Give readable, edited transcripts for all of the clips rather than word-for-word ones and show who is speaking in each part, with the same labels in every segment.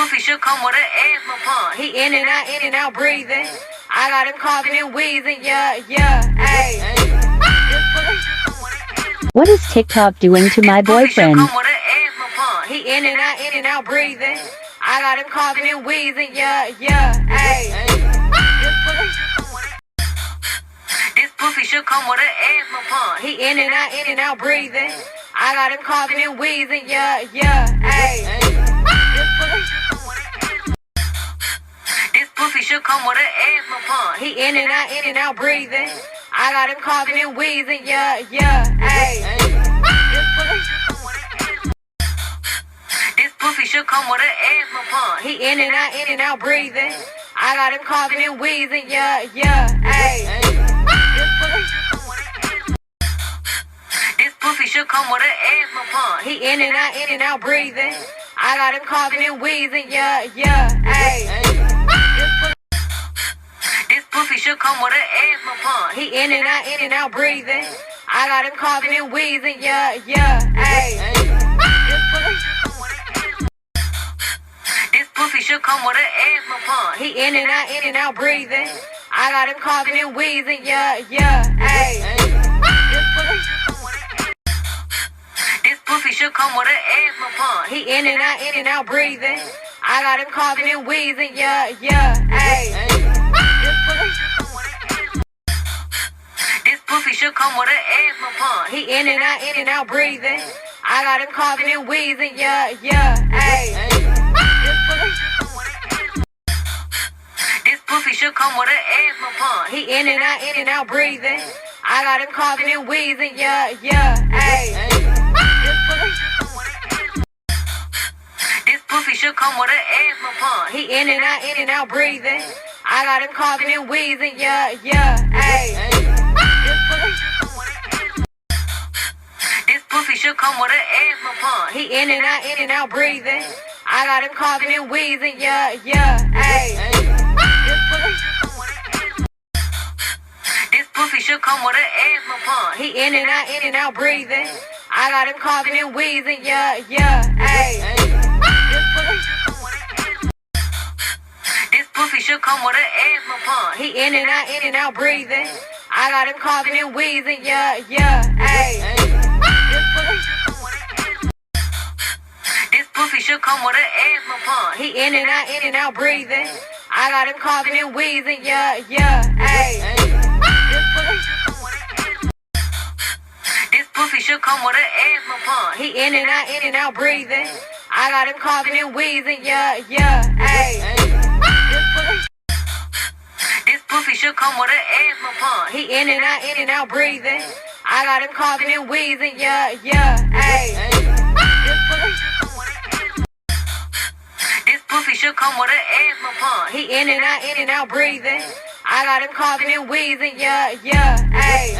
Speaker 1: pussy should come with an asthma pump. He in and out breathing. I got him coughing and wheezing, yeah, ayy.
Speaker 2: What is TikTok doing to my boyfriend?
Speaker 1: He in and out breathing. I got him coughing and wheezing, yeah, ayy. This pussy should come with an asthma pump. He in and out breathing. I got him coughing and wheezing, yeah, ayy. This pussy should come with an asthma pump. He in and out breathing. I got him coughing and wheezing, yeah, ayy. This pussy should come with an asthma pump. He in and out breathing. I got him coughing and wheezing, yeah, ayy. This pussy should come with an asthma pump. He in and out breathing. I got him coughing and wheezing, yeah, ayy. This pussy should come with an asthma pump. He in and out breathing. I got him coughing and wheezing, yeah, ayy. This pussy should come with an asthma pump. He in and out breathing. I got him coughing and wheezing, yeah, ayy. This pussy should come with an asthma pump. He in and out breathing. I got him coughing and wheezing, yeah, ayy. This pussy should come with an asthma pump. He in and out breathing. I got him coughing and wheezing, yeah, ayy. This pussy should come with an asthma pump. He in and out breathing. I got him coughing and wheezing, yeah, ayy. This pussy should come with an asthma pump. He in and out breathing. I got him coughing and wheezing, yeah, ayy. This pussy should come with an asthma pump. He in and out breathing. I got him coughing and wheezing, yeah, ayy. This pussy should come with an asthma pump. He in and out breathing. I got him coughing and wheezing, yeah, ayy. This pussy should come with an asthma pump. He in and out breathing. I got him coughing and wheezing, yeah, ayy. This pussy should come with an asthma pump. He in and out breathing. I got him coughing and wheezing, yeah, ayy. This pussy should come with an asthma pump. He in and out breathing. I got him coughing and wheezing, yeah, ayy. This pussy should come with an asthma pump. He in and out breathing. I got him coughing and wheezing, yeah, ayy. This pussy should come with an asthma pump. He in and out breathing. I got him coughing and wheezing, yeah, ayy.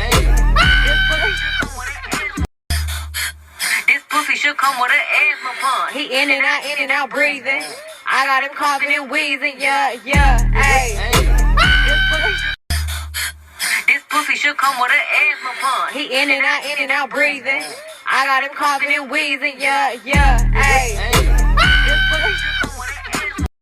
Speaker 1: This pussy should come with an asthma pump. He in and out breathing. I got him coughing and wheezing, yeah, ayy. This pussy should come with an asthma pump. He in and out breathing. I got him coughing and wheezing, yeah, ayy.